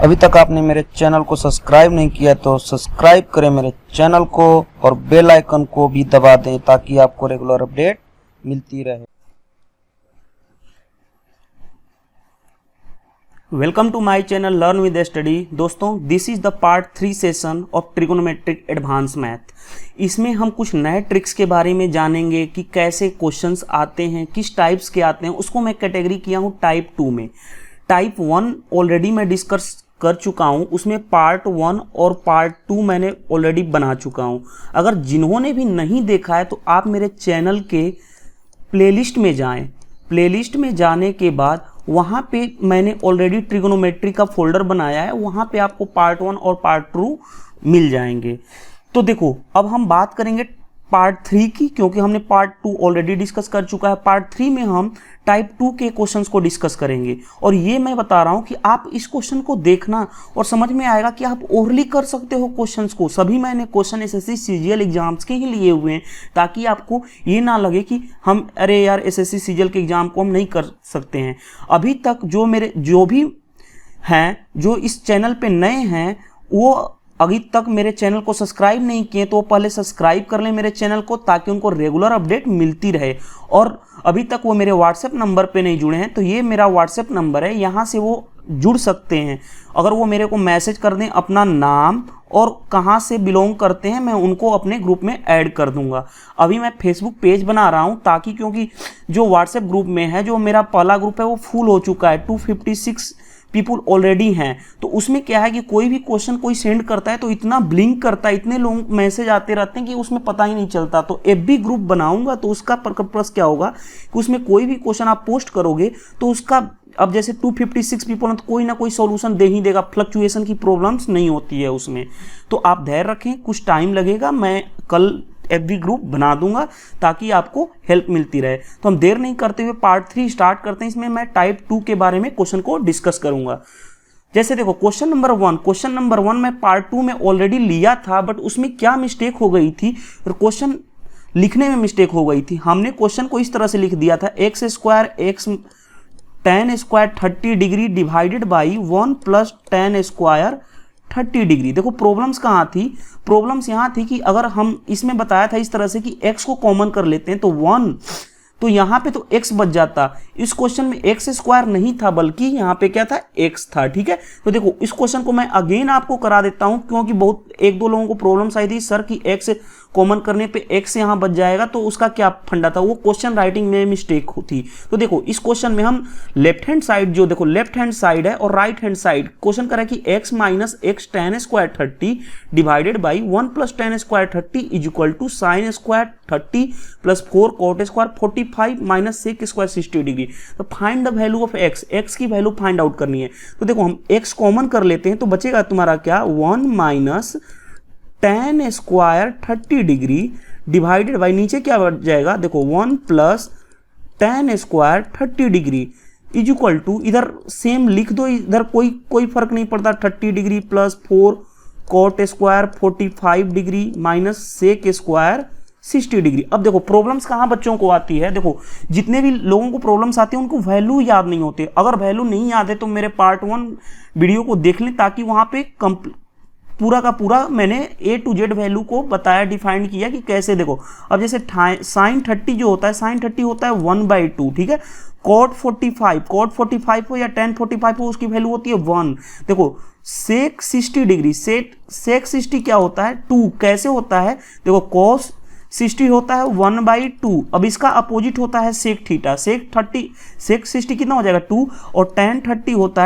अभी तक आपने मेरे चैनल को सब्सक्राइब नहीं किया तो सब्सक्राइब करें मेरे चैनल को और बेल आइकन को भी दबा दें ताकि आपको रेगुलर अपडेट मिलती रहे। Welcome to my channel learn with study. दोस्तों, this is the part 3 session of trigonometric advance math. इसमें हम कुछ नए ट्रिक्स के बारे में जानेंगे कि कैसे क्वेश्चंस आते हैं, किस टाइप्स के आते हैं। उसको मैं कैटेगरी किया हूँ टाइप 2 में। टाइप 1 ऑलरेडी मैं डिस्कस कर चुका हूँ, उसमें पार्ट 1 और पार्ट 2 मैंने ऑलरेडी बना चुका हूँ। अगर जिन्होंने भी नहीं देखा है तो आप मेरे चैनल के प्लेलिस्ट में जाएं। प्लेलिस्ट में जाने के बाद वहाँ पे मैंने ऑलरेडी ट्रिगोनोमेट्री का फोल्डर बनाया है, वहाँ पे आपको पार्ट 1 और पार्ट 2 मिल जाएंगे। तो देखो, अब हम बात करेंगे पार्ट 3 की, क्योंकि हमने पार्ट 2 ऑलरेडी डिस्कस कर चुका है। पार्ट 3 में हम टाइप 2 के क्वेश्चंस को डिस्कस करेंगे। और ये मैं बता रहा हूँ कि आप इस क्वेश्चन को देखना और समझ में आएगा कि आप ओरली कर सकते हो क्वेश्चंस को। सभी मैंने क्वेश्चन एसएससी सीजीएल एग्जाम्स के ही लिए हुए हैं, ताकि आपको ये ना लगे कि हम अरे यार एसएससी सीजीएल के एग्जाम को हम नहीं कर सकते हैं। अभी तक जो भी हैं, जो इस चैनल पे नए हैं, वो अभी तक मेरे चैनल को सब्सक्राइब नहीं किए तो पहले सब्सक्राइब कर लें मेरे चैनल को, ताकि उनको रेगुलर अपडेट मिलती रहे। और अभी तक वो मेरे व्हाट्सएप नंबर पे नहीं जुड़े हैं तो ये मेरा व्हाट्सएप नंबर है, यहाँ से वो जुड़ सकते हैं। अगर वो मेरे को मैसेज कर दें अपना नाम और कहाँ से बिलोंग करते हैं, मैं उनको अपने ग्रुप में ऐड कर दूंगा। अभी मैं फेसबुक पेज बना रहा हूँ, ताकि क्योंकि जो व्हाट्सएप ग्रुप में है, जो मेरा पहला ग्रुप है वो फुल हो चुका है, 256 पीपुल ऑलरेडी हैं। तो उसमें क्या है कि कोई भी क्वेश्चन कोई सेंड करता है तो इतना ब्लिंक करता है, इतने लोग मैसेज आते रहते हैं कि उसमें पता ही नहीं चलता। तो एफबी ग्रुप बनाऊंगा तो उसका पर्पस क्या होगा कि उसमें कोई भी क्वेश्चन आप पोस्ट करोगे तो उसका, अब जैसे 256 पीपल हैं तो कोई ना कोई सॉल्यूशन दे ही देगा, फ्लक्चुएशन की प्रॉब्लम्स नहीं होती है उसमें। तो आप धैर्य रखें, कुछ टाइम लगेगा, मैं कल एफबी ग्रुप बना दूंगा ताकि आपको हेल्प मिलती रहे। तो हम देर नहीं करते हुए पार्ट 3 स्टार्ट करते हैं। इसमें मैं टाइप 2 के बारे में क्वेश्चन को डिस्कस करूंगा। जैसे देखो, क्वेश्चन नंबर 1 मैं पार्ट 2 में ऑलरेडी लिया था, बट उसमें क्या मिस्टेक हो गई थी, क्वेश्चन लिखने में मिस्टेक हो गई थी। हमने क्वेश्चन को इस तरह से लिख दिया था, x square x tan square 30 degree divided by 1 plus tan square 30 degree. देखो प्रॉब्लम्स कहाँ थी, प्रॉब्लम्स यहाँ थी कि अगर हम इसमें बताया था इस तरह से कि x को कॉमन कर लेते हैं तो 1, तो यहाँ पे तो x बच जाता। इस क्वेश्चन में एक्स स्क्वायर नहीं था, बल्कि यहाँ पे क्या था, x था। ठीक है, तो देखो इस क्वेश्चन को मैं अगेन आपको करा देता हूँ, क्योंकि बहुत एक दो लोगों को प्रॉब्लम्स आई थी सर कि x कॉमन करने पे x यहाँ बच जाएगा, तो उसका क्या फंडा था, वो क्वेश्चन राइटिंग में मिस्टेक होती। तो देखो इस क्वेश्चन में हम लेफ्ट हैंड साइड, जो देखो लेफ्ट हैंड साइड है और राइट हैंड साइड, क्वेश्चन करा कि x minus x tan square 30 divided by 1 plus tan square 30 is equal to sine square 30 plus 4 cot square 45 minus sec square 60 degree. तो find the value of x की वैल्यू find out करनी है। तो देखो हम x कॉमन कर लेते हैं तो बचेगा तुम्हारा क्या, 1 minus tan square 30 degree divided by, नीचे क्या बच जाएगा, देखो 1 plus tan square 30 degree is equal to, इधर सेम लिख दो, इधर कोई फर्क नहीं पड़ता, 30 degree plus 4 cot square 45 degree minus sec square 60 degree. अब देखो प्रॉब्लम्स कहाँ बच्चों को आती है, देखो जितने भी लोगों को प्रॉब्लम्स आती है उनको वैल्यू याद नहीं होते। अगर वैल्यू नहीं याद है तो मेरे पार्ट 1 वीडियो को देख लें, ताकि वहाँ पे पूरा का पूरा मैंने A to Z वैल्यू को बताया, डिफाइंड किया कि कैसे। देखो अब जैसे साइन 30 जो होता है, साइन 30 होता है 1/2, ठीक है। कॉट 45 हो या tan 45 हो, उसकी वैल्यू होती है 1। देखो सेक 60 डिग्री, सेक 60 क्या होता है, 2। कैसे होता है, देखो कॉस 60 होता है 1/2। अब इसका अपोजिट होता है सेक थीटा, सेक 60 कितना हो जाएगा 2, और tan 30 होता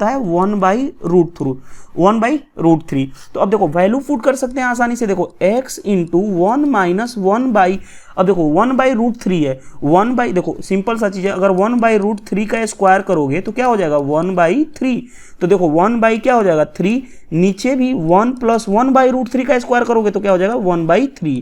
है 1/√3। तो अब देखो वैल्यू पुट कर सकते हैं आसानी से, देखो x इंटू 1 माइनस 1/, अब देखो 1/√3 है, देखो सिंपल सा चीज है, अगर 1/√3 का स्क्वायर करोगे तो क्या हो जाएगा 1/3। तो देखो 1 क्या हो जाएगा 3, नीचे भी 1 प्लस 1/√3 का स्क्वायर करोगे तो क्या हो जाएगा 1/3।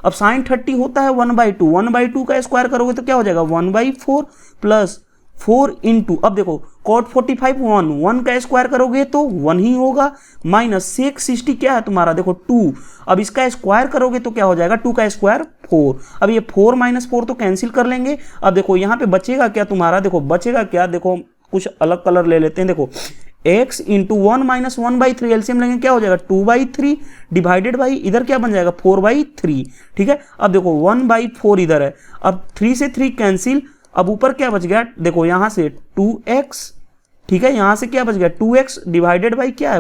अब साइन 30 होता है 1/2 का स्क्वायर करोगे तो क्या हो जाएगा 1/4 प्लस 4 इंटू, अब देखो कॉट 45 1 का स्क्वायर करोगे तो 1 ही होगा, माइनस सेक 60 क्या है तुम्हारा, देखो 2। अब इसका स्क्वायर करोगे तो क्या हो जाएगा 2 का स्क्वायर 4। अब ये 4 माइनस 4 तो कैंसिल कर लेंगे। अब देखो यहाँ पे बचेगा क्या तुम्हारा, देखो बचेगा क्या, देखो कुछ अलग कलर ले लेते हैं। देखो x इंटू 1 माइनस 1/3 एलसीएम लेंगे क्या हो जाएगा 2/3 डिवाइडेड बाई इधर क्या बन जाएगा 4/3। ठीक है, अब देखो 1/4 इधर है, अब 3 से 3 कैंसिल, अब ऊपर क्या बच गया देखो यहां से 2x, ठीक है, यहां से क्या बच गया 2x डिवाइडेड बाई क्या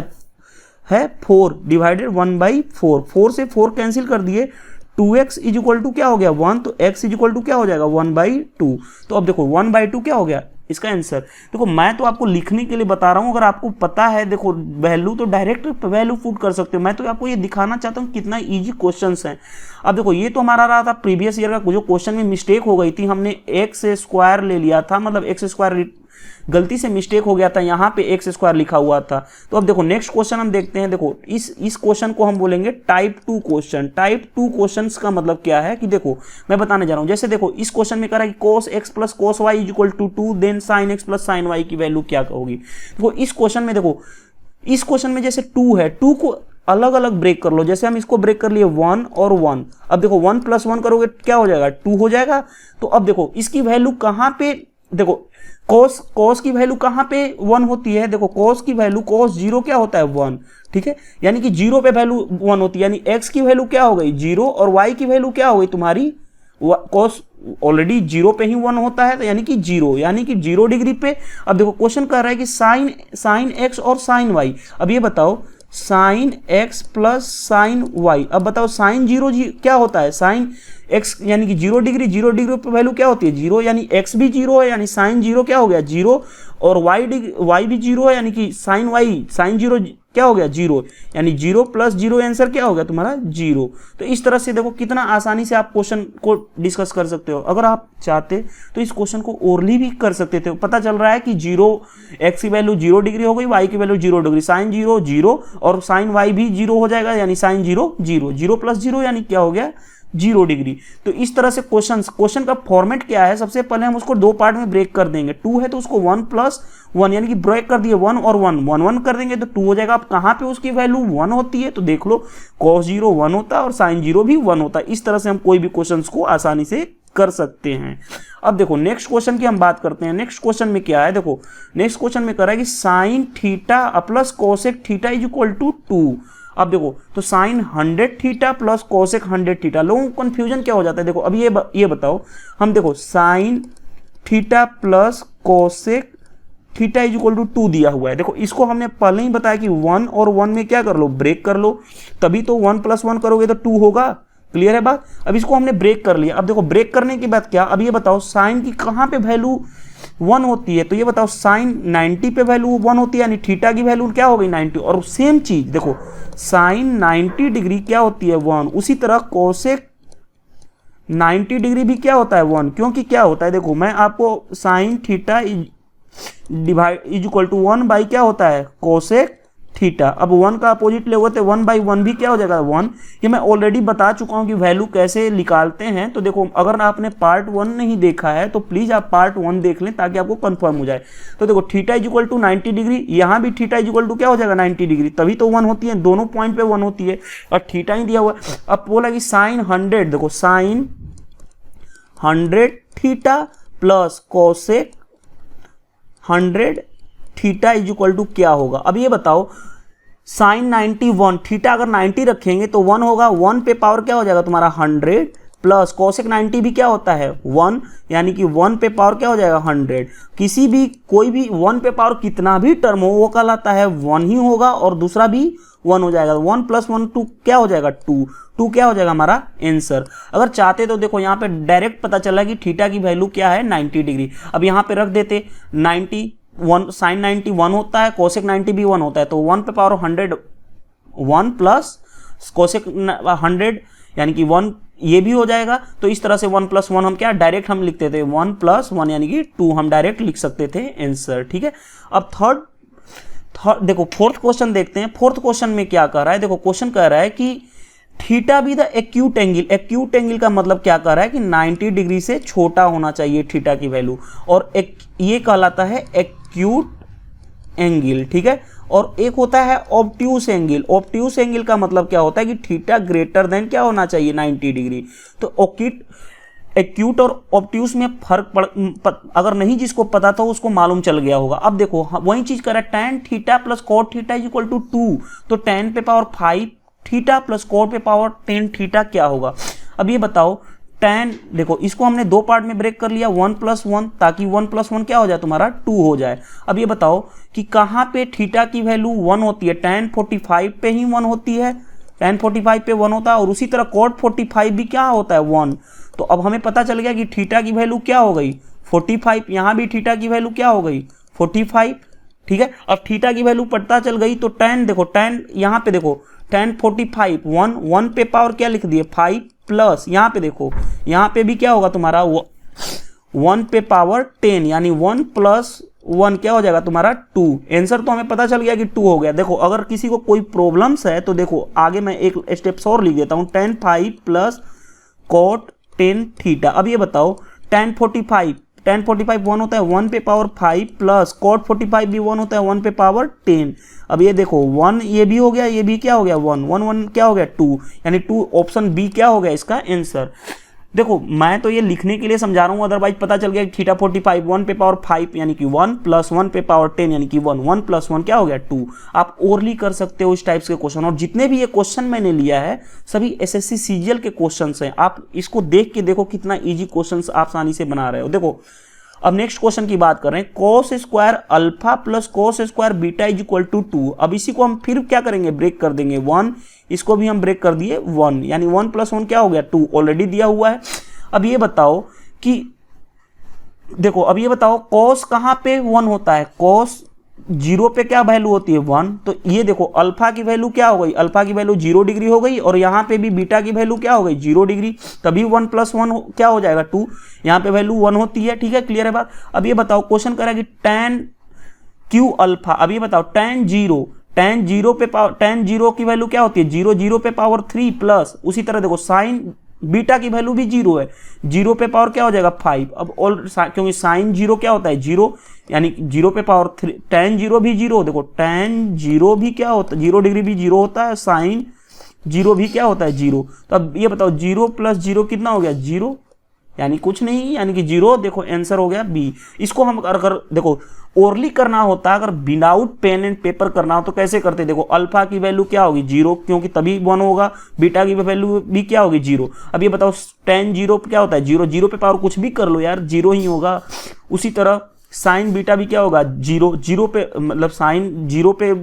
है 4 डिवाइडेड 1/4, 4 से 4 कैंसिल कर दिए, 2x इज इक्वल टू क्या हो गया 1, तो x इज इक्वल टू क्या हो जाएगा 1/2। तो अब देखो 1/2 क्या हो गया इसका आंसर। देखो मैं तो आपको लिखने के लिए बता रहा हूं, अगर आपको पता है देखो वैल्यू तो डायरेक्ट वैल्यू पुट कर सकते हो, मैं तो आपको ये दिखाना चाहता हूं कितना इजी क्वेश्चंस हैं। अब देखो ये तो हमारा रहा था प्रीवियस ईयर का जो क्वेश्चन में मिस्टेक हो गई थी, हमने एक्स स्क्वायर ले लिया था, मतलब एक्स स्क्वायर गलती से मिस्टेक हो गया था, यहाँ पे एक्स स्क्वायर लिखा हुआ था। तो अब देखो नेक्स्ट क्वेश्चन हम देखते हैं। देखो इस क्वेश्चन को हम बोलेंगे टाइप 2 क्वेश्चन। टाइप 2 क्वेश्चंस का मतलब क्या है कि देखो मैं बताने जा रहा हूँ, जैसे देखो इस क्वेश्चन में कह रहा है कि cos x plus cos y is equal to 2, then sin x plus sin y की वैल्यू क्या होगी। देखो इस क्वेश्चन में देखो इस क्वेश्चन में जैसे 2 है, 2 को अलग अलग ब्रेक कर लो, जैसे हम इसको ब्रेक कर लिए 1 और 1, अब देखो 1 प्लस 1 करोगे क्या हो जाएगा 2 हो जाएगा। तो अब देखो इसकी वैल्यू कहां पे, देखो cos की वैल्यू कहां पे 1 होती है, देखो cos की वैल्यू cos 0 क्या होता है 1, ठीक है, यानी कि 0 पे वैल्यू 1 होती है, यानी x की वैल्यू क्या हो गई 0 और y की वैल्यू क्या हो गई तुम्हारी cos ऑलरेडी 0 पे ही 1 होता है, तो यानी कि 0, यानी कि 0 डिग्री पे। अब देखो क्वेश्चन कर रहा है कि साइन x और साइन y, अब ये बताओ sine x plus sine y, अब बताओ साइन 0 क्या होता है साइन x यानी कि 0 डिग्री पे वैल्यू क्या होती है 0, यानी x भी 0 है, यानी साइन 0 क्या हो गया 0, और y भी 0 है, यानी कि साइन y साइन 0 क्या हो गया 0, यानी 0 प्लस 0 आंसर क्या हो गया तुम्हारा 0। तो इस तरह से देखो कितना आसानी से आप क्वेश्चन को डिस्कस कर सकते हो। अगर आप चाहते तो इस क्वेश्चन को ओरली भी कर सकते थे। पता चल रहा है कि 0 x की वैल्यू 0 डिग्री हो गई, y की वैल्यू 0 डिग्री, साइन 0 0 और साइन y भी 0 हो जाएगा, यानी साइन 0 0, 0 प्लस 0 यानी क्या हो गया 0 डिग्री। तो इस तरह से क्वेश्चन का फॉर्मेट क्या है, सबसे पहले हम उसको 2 पार्ट में ब्रेक कर देंगे। 2 है तो उसको 1 प्लस 1 यानी कि ब्रेक कर दिए 1 और 1 कर देंगे तो 2 हो जाएगा। अब कहां पे उसकी वैल्यू 1 होती है, तो देख लो cos 0 1 होता है और sin 0 भी 1 होता है। इस तरह से हम कोई भी क्वेश्चन को आसानी से कर सकते हैं। अब देखो नेक्स्ट क्वेश्चन की हम बात करते हैं। नेक्स्ट क्वेश्चन में क्या है, देखो नेक्स्ट क्वेश्चन में कह रहा है कि sine theta plus cosec theta is equal to 2। अब देखो तो sine 100 theta plus cosec 100 theta, लोगों को कंफ्यूजन क्या हो जाता है। देखो अब ये बताओ, हम देखो sine theta plus cosec theta is equal to 2 दिया हुआ है। देखो इसको हमने पहले ही बताया कि 1 और 1 में क्या कर लो ब्रेक कर लो, तभी तो 1 प्लस 1 करोगे तो 2 होगा। क्लियर है बात। अब इसको हमने ब्रेक कर लिया। अब देखो ब्रेक करने के बाद क्या, अब ये बताओ साइन की कहां पे वैल्यू 1 होती है, तो ये बताओ साइन 90 पे वैल्यू 1 होती है, यानी थीटा की वैल्यू क्या हो गई 90। और सेम चीज देखो साइन 90 डिग्री क्या होती है 1, उसी तरह कोसेक 90 डिग्री भी क्या होता है 1, क्योंकि क्या होता है देखो मैं आपको sine theta divide is equal to 1 by क्या होता है कोसेक थीटा। अब 1 का अपोजिट ले तो 1 बाई 1 भी क्या हो जाएगा 1। ये मैं ऑलरेडी बता चुका हूं कि वैल्यू कैसे निकालते हैं। तो देखो अगर आपने पार्ट 1 नहीं देखा है तो प्लीज आप पार्ट 1 देख लें ताकि आपको कंफर्म हो जाए। तो देखो theta is equal to 90 degree, यहां भी थीटा इज इक्वल टू क्या हो जाएगा 90 डिग्री, तभी तो 1 होती है, दोनों पॉइंट पे 1 होती है और थीटा ही दिया हुआ। अब बोला कि साइन 100, देखो sine 100 theta plus cosec 100 theta is equal to क्या होगा। अब ये बताओ साइन 91, थीटा अगर 90 रखेंगे तो 1 होगा, 1 पे पावर क्या हो जाएगा तुम्हारा 100 प्लस कोसेक 90 भी क्या होता है 1, यानी कि 1 पे पावर क्या हो जाएगा 100। किसी भी कोई भी 1 पे पावर कितना भी टर्म हो वो कहलाता है 1 ही होगा और दूसरा भी 1 हो जाएगा। 1 प्लस 1 2 क्या हो जाएगा 2 क्या हो जाएगा हमारा आंसर। अगर चाहते तो देखो यहाँ पे डायरेक्ट पता चला कि थीटा की वैल्यू क्या है 90 डिग्री। अब यहाँ पे रख देते 90 1 साइन 90 1 होता है, कोसेक 90 भी 1 होता है, तो 1 पे पावर 100 1 प्लस कोसेक 100 यानी कि 1 ये भी हो जाएगा। तो इस तरह से 1 प्लस 1 हम क्या डायरेक्ट हम लिखते थे 1 प्लस 1 यानी कि 2 हम डायरेक्ट लिख सकते थे आंसर। ठीक है। अब थर्ड देखो फोर्थ क्वेश्चन देखते हैं। फोर्थ क्वेश्चन में क्या कह रहा है, देखो क्वेश्चन कह रहा है कि theta be the acute angle. Acute angle का मतलब क्या कह रहा है कि 90 डिग्री से छोटा होना चाहिए थीटा की वैल्यू, और ये कहलाता है एक्यूट एंगल। ठीक है। और एक होता है ऑब्ट्यूस एंगल। ऑब्ट्यूस एंगल का मतलब क्या होता है कि थीटा ग्रेटर देन क्या होना चाहिए 90 डिग्री। तो एक्यूट और ऑब्ट्यूस में अगर नहीं जिसको पता था उसको मालूम चल गया होगा। अब देखो वही चीज कर रहा है, tan theta plus cot theta is equal to 2, तो tan पे पावर 5 थीटा प्लस cot पे पावर 10 थीटा क्या होगा। अब ये बताओ tan, देखो इसको हमने दो पार्ट में ब्रेक कर लिया 1 + 1, ताकि 1 + 1 क्या हो जाए तुम्हारा 2 हो जाए। अब ये बताओ कि कहाँ पे थीटा की वैल्यू 1 होती है, tan 45 पे ही 1 होती है, tan 45 पे 1 होता है, और उसी तरह cot 45 भी क्या होता है 1। तो अब हमें पता चल गया कि थीटा की वैल्यू क्या हो गई 45, यहाँ भी थीटा की वैल्यू क्या हो गई 45, ठीक है। अब थीटा की वैल्यू पता चल गई तो tan, देखो tan यहाँ पे देखो tan 45 1 पे पावर क्या लिख दिए 5 प्लस यहाँ पे देखो यहाँ पे भी क्या होगा तुम्हारा 1 पे पावर 10, यानी 1 + 1 क्या हो जाएगा तुम्हारा 2। आंसर तो हमें पता चल गया कि 2 हो गया। देखो अगर किसी को कोई प्रॉब्लम्स है तो देखो आगे मैं एक स्टेप्स और लिख देता हूँ, tan 5 प्लस cot 10 थीटा। अब ये बताओ tan 45 1 होता है 1 पे पावर 5 प्लस cot 45 भी 1 होता है 1 पे पावर 10। अब ये देखो 1 ये भी हो गया, ये भी क्या हो गया 1 1 1 क्या हो गया 2, यानी 2 ऑप्शन बी क्या हो गया इसका आंसर। देखो मैं तो ये लिखने के लिए समझा रहा हूँ, अदरवाइज पता चल गया कि थीटा 45 1 पे पावर 5 यानी कि 1 प्लस 1 पे पावर 10 यानी कि 1 1 + 1 क्या हो गया 2। आप ओरली कर सकते हो इस टाइप्स के क्वेश्चन, और जितने भी ये क्वेश्चन मैंने लिया है सभी एसएससी सीजीएल के क्वेश्चंस हैं। आप इसको देख के देखो कितना इजी क्वेश्चंस आप आसानी से बना रहे हो। देखो अब नेक्स्ट क्वेश्चन की बात कर रहे हैं, cos square alpha plus cos square beta is equal to 2। अब इसी को हम फिर क्या करेंगे ब्रेक कर देंगे 1, इसको भी हम ब्रेक कर दिए 1, यानी 1 + 1 क्या हो गया 2, ऑलरेडी दिया हुआ है। अब ये बताओ कि देखो अब ये बताओ cos कहां पे 1 होता है, cos 0 पे क्या वैल्यू होती है 1, तो ये देखो अल्फा की वैल्यू क्या हो गई, अल्फा की वैल्यू 0 डिग्री हो गई, और यहाँ पे भी बीटा की वैल्यू क्या हो गई 0 डिग्री, तभी 1 + 1 क्या हो जाएगा 2, यहाँ पे वैल्यू 1 होती है, ठीक है क्लियर है बात। अब ये बताओ क्वेश्चन करा कि tan q अल्फा, अब ये बताओ tan 0 की वैल्यू क्या होती है 0 0 पे पावर 3 प्लस उसी तरह देखो साइन बीटा की वैल्यू भी 0 है, 0 पे पावर क्या हो जाएगा 5। अब क्योंकि साइन 0 क्या होता है 0, यानी 0 पे पावर 3, tan 0 भी 0, देखो tan 0 भी क्या होता है 0 डिग्री भी 0 होता है, साइन 0 भी क्या होता है 0। तो अब ये बताओ 0 + 0 कितना हो गया 0, यानी कुछ नहीं, यानी कि 0। देखो आंसर हो गया बी। इसको हम अगर देखो ओरली करना होता, अगर विदाउट पेन एंड पेपर करना हो तो कैसे करते, देखो अल्फा की वैल्यू क्या होगी 0, क्योंकि तभी 1 होगा, बीटा की वैल्यू भी क्या होगी 0। अब ये बताओ tan 0 क्या होता है 0 0 पे पावर कुछ भी कर लो यार 0 ही होगा। उसी तरह साइन बीटा भी क्या होगा 0 0 पे, मतलब साइन 0 पे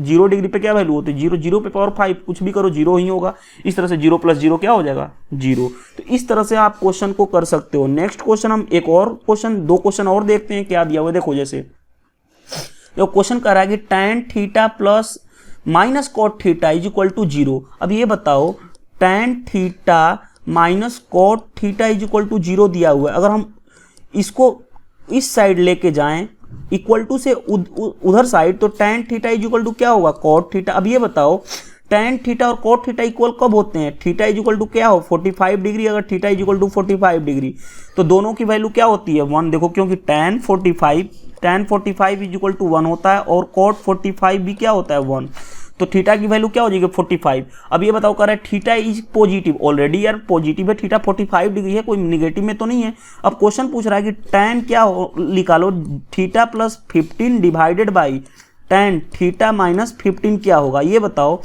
0 डिग्री पे क्या वैल्यू होती है 0 0 पे पावर 5 कुछ भी करो 0 ही होगा। इस तरह से 0 + 0 क्या हो जाएगा 0। तो इस तरह से आप क्वेश्चन को कर सकते हो। नेक्स्ट क्वेश्चन हम एक और क्वेश्चन, दो क्वेश्चन और देखते हैं क्या दिया हुआ है। देखो जैसे क्वेश्चन कर रहा है कि tan theta plus minus cot theta is equal to 0। अब ये बताओ tan theta minus cot theta is equal to 0 दिया हुआ है, अगर हम इसको इस साइड लेके जाएं इक्वल टू से उधर साइड, तो tan theta is equal to क्या होगा cot थीटा। अब ये बताओ tan थीटा और cot थीटा इक्वल कब होते हैं, थीटा इज इक्वल टू क्या हो 45 डिग्री, अगर theta is equal to 45 degree तो दोनों की वैल्यू क्या होती है 1। देखो क्योंकि tan 45 इज इक्वल टू 1 होता है और cot 45 भी क्या होता है 1, तो थीटा की वैल्यू क्या हो जाएगी 45। अब ये बताओ कर रहा है थीटा इज पॉजिटिव, ऑलरेडी यार पॉजिटिव है, थीटा 45 डिग्री है, कोई निगेटिव में तो नहीं है। अब क्वेश्चन पूछ रहा है कि tan क्या निकालो, theta plus 15 divided by tan theta minus 15 क्या होगा। ये बताओ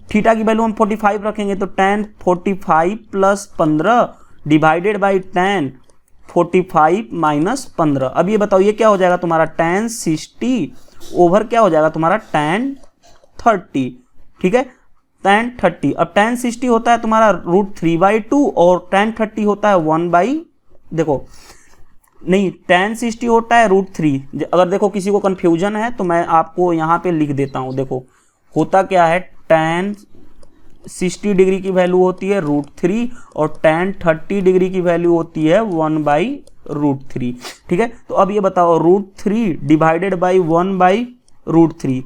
थीटा की वैल्यू हम 45 रखेंगे तो tan 45 plus 15 divided by tan 45 minus 15। अब ये बताओ ये क्या हो जाएगा तुम्हारा tan 60 ओवर क्या हो जाएगा तुम्हारा tan 30, ठीक है tan 30। अब tan 60 होता है तुम्हारा √3/2 और tan 30 होता है 1/ देखो नहीं tan 60 होता है √3। अगर देखो किसी को कंफ्यूजन है तो मैं आपको यहाँ पे लिख देता हूँ। देखो होता क्या है tan 60 डिग्री की वैल्यू होती है √3 और tan 30 डिग्री की वैल्यू होती है 1/√3, ठीक है। तो अब ये बताओ √3 डिवाइडेड बाई 1/√3,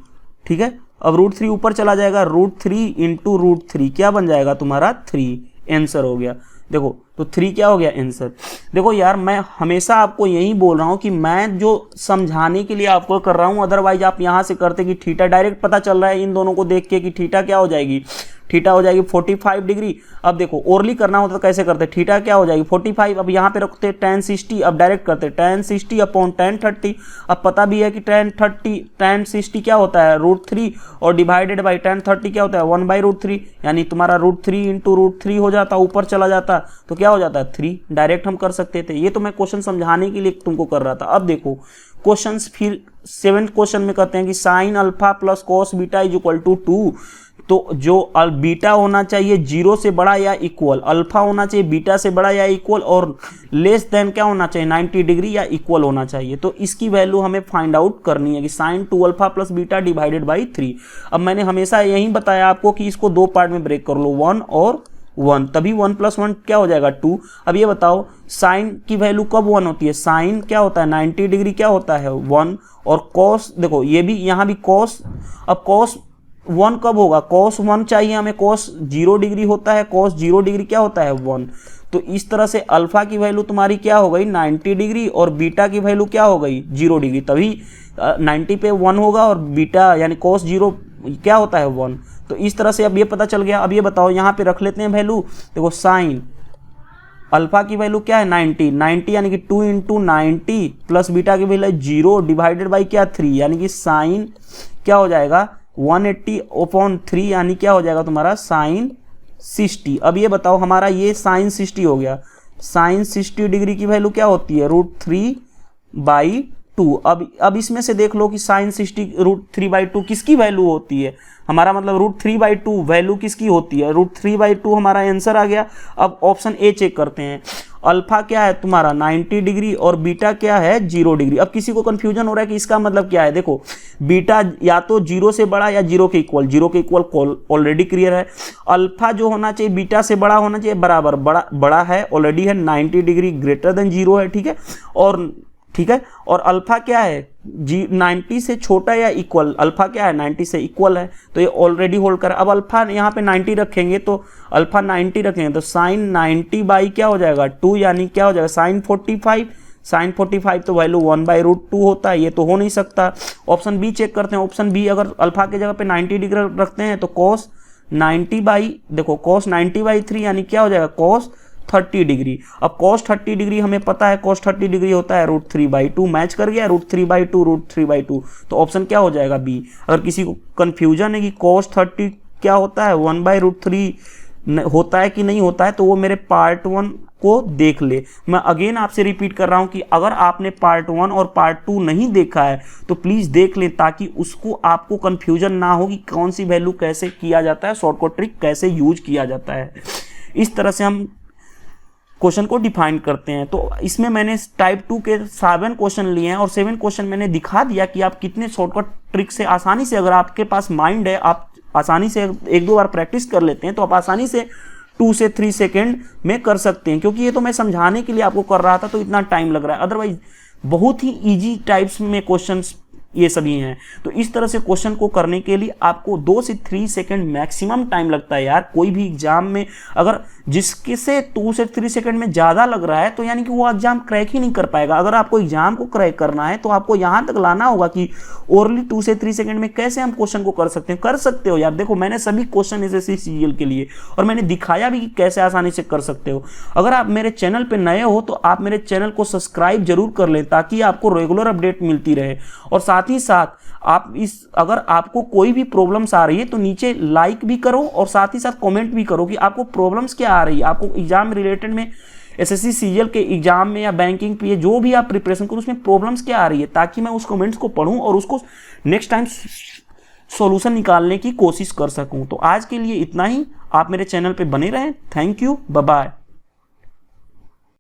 ठीक है। अब √3 ऊपर चला जाएगा, √3 इंटू √3 क्या बन जाएगा तुम्हारा 3, आंसर हो गया। देखो तो 3 क्या हो गया आंसर। देखो यार मैं हमेशा आपको यही बोल रहा हूँ कि मैं जो समझाने के लिए आपको कर रहा हूँ, अदरवाइज आप यहाँ से करते कि थीटा डायरेक्ट पता चल रहा है इन दोनों को देख के कि थीटा क्या हो जाएगी थीटा हो जाएगी 45 डिग्री। अब देखो ओरली करना होता तो कैसे करते, थीटा क्या हो जाएगी 45, अब यहाँ पे रखते tan 60, अब डायरेक्ट करते tan 60 अपॉन tan 30। अब पता भी है कि tan 60 क्या होता है √3 और डिवाइडेड बाई tan 30 क्या होता है 1/√3, यानी तुम्हारा √3 इंटू √3 हो जाता, ऊपर चला जाता तो क्या हो जाता है 3। डायरेक्ट हम कर सकते थे, ये तो मैं क्वेश्चन समझाने के लिए तुमको कर रहा था। अब देखो क्वेश्चंस फिर 7th क्वेश्चन में कहते हैं कि sine alpha plus cos beta is equal to 2। तो जो बीटा होना चाहिए 0 से बड़ा या इक्वल, अल्फा होना चाहिए बीटा से बड़ा या इक्वल, और लेस देन क्या होना चाहिए 90 डिग्री या इक्वल होना चाहिए। तो इसकी वैल्यू हमें फाइंड आउट करनी है कि sine 2 alpha plus beta divided by 3। अब मैंने हमेशा यही बताया आपको कि इसको 2 पार्ट में ब्रेक कर लो, 1 और 1, तभी 1 + 1 क्या हो जाएगा 2। अब ये बताओ साइन की वैल्यू कब 1 होती है, साइन क्या होता है 90 डिग्री क्या होता है 1, और कॉस देखो ये भी यहाँ भी कॉस, अब कॉस 1 कब होगा, कॉस 1 चाहिए हमें, कॉस 0 डिग्री होता है, कॉस 0 डिग्री क्या होता है 1। तो इस तरह से अल्फा की वैल्यू तुम्हारी क्या हो गई 90 डिग्री और बीटा की वैल्यू क्या हो गई 0 डिग्री, तभी 90 पे 1 होगा और बीटा यानी कॉस 0 क्या होता है 1। तो इस तरह से अब ये पता चल गया। अब ये बताओ यहाँ पे रख लेते हैं वैल्यू, देखो साइन अल्फा की वैल्यू क्या है 90 यानी कि 2 × 90 प्लस बीटा की वैल्यू 0 डिवाइडेड बाई क्या 3, यानी कि साइन क्या हो जाएगा 180/3, यानी क्या हो जाएगा तुम्हारा साइन 60। अब ये बताओ हमारा ये साइन 60 हो गया, साइन 60 डिग्री की वैल्यू क्या होती है √3/2। अब इसमें से देख लो कि साइन 60 √3/2 किसकी वैल्यू होती है, हमारा मतलब √3/2 वैल्यू किसकी होती है, √3/2 हमारा आंसर आ गया। अब ऑप्शन ए चेक करते हैं, अल्फा क्या है तुम्हारा 90 डिग्री और बीटा क्या है 0 डिग्री। अब किसी को कंफ्यूजन हो रहा है कि इसका मतलब क्या है, देखो बीटा या तो 0 से बड़ा या 0 के इक्वल, 0 के इक्वल ऑलरेडी क्लियर है। अल्फा जो होना चाहिए बीटा से बड़ा होना चाहिए, बराबर बड़ा है ऑलरेडी है, 90 डिग्री ग्रेटर देन 0 है, ठीक है। और अल्फा क्या है 90 से छोटा या इक्वल, अल्फा क्या है 90 से इक्वल है, तो ये ऑलरेडी होल्ड कर। अब अल्फा यहाँ पे 90 रखेंगे तो अल्फा 90 रखेंगे तो साइन 90 बाई क्या हो जाएगा 2, यानी क्या हो जाएगा साइन 45 तो वैल्यू 1/√2 होता है, ये तो हो नहीं सकता। ऑप्शन बी चेक करते हैं, ऑप्शन बी अगर अल्फा की जगह पे 90 डिग्री रखते हैं तो कॉस 90/3 यानी क्या हो जाएगा कॉस 30 डिग्री। अब cos 30 डिग्री हमें पता है, cos 30 डिग्री होता है √3/2, मैच कर गया √3/2 तो ऑप्शन क्या हो जाएगा बी। अगर किसी को कंफ्यूजन है कि cos 30 क्या होता है 1/√3 होता है कि नहीं होता है, तो वो मेरे पार्ट 1 को देख ले। मैं अगेन आपसे रिपीट कर रहा हूं कि अगर आपने पार्ट 1 और पार्ट 2 नहीं देखा है तो प्लीज देख लें, ताकि उसको आपको कंफ्यूजन ना हो कि कौन सी वैल्यू कैसे किया जाता है, शॉर्टकट ट्रिक कैसे यूज किया जाता है। इस तरह से हम क्वेश्चन को डिफाइन करते हैं। तो इसमें मैंने टाइप 2 के 7 क्वेश्चन लिए हैं और 7 क्वेश्चन मैंने दिखा दिया कि आप कितने शॉर्टकट ट्रिक से आसानी से, अगर आपके पास माइंड है, आप आसानी से 1-2 बार प्रैक्टिस कर लेते हैं तो आप आसानी से 2 से 3 सेकेंड में कर सकते हैं। क्योंकि ये तो मैं समझाने के लिए आपको कर रहा था तो इतना टाइम लग रहा है, अदरवाइज बहुत ही ईजी टाइप्स में क्वेश्चंस ये सभी हैं। तो इस तरह से क्वेश्चन को करने के लिए आपको 2 से 3 सेकंड मैक्सिमम टाइम लगता है यार। कोई भी एग्जाम में अगर जिसके से 2 से 3 सेकंड में ज़्यादा लग रहा है तो यानी कि वो एग्जाम क्रैक ही नहीं कर पाएगा। अगर आपको एग्जाम को क्रैक करना है तो आपको यहाँ तक लाना होगा कि ओरली 2 से 3 सेकंड में कैसे हम क्वेश्चन को कर सकते हैं। कर सकते हो यार, देखो मैंने सभी क्वेश्चन एसएससी सीजीएल के लिए और मैंने दिखाया भी कि कैसे आसानी से कर सकते हो। अगर आप मेरे चैनल पर नए हो तो आप मेरे चैनल को सब्सक्राइब जरूर कर लें ताकि आपको रेगुलर अपडेट मिलती रहे। और साथ ही साथ आप अगर आपको कोई भी प्रॉब्लम्स आ रही है तो नीचे लाइक भी करो और साथ ही साथ कमेंट भी करो कि आपको प्रॉब्लम्स क्या आ रही है, आपको एग्जाम रिलेटेड में एसएससी सीजीएल के एग्जाम में या बैंकिंग पे जो भी आप प्रिपरेशन करो उसमें प्रॉब्लम्स क्या आ रही है, ताकि मैं उस कमेंट्स को पढूं और उसको नेक्स्ट टाइम सॉल्यूशन निकालने की कोशिश कर सकूं। तो आज के लिए इतना ही, आप मेरे चैनल पे बने रहें। Thank you, bye bye.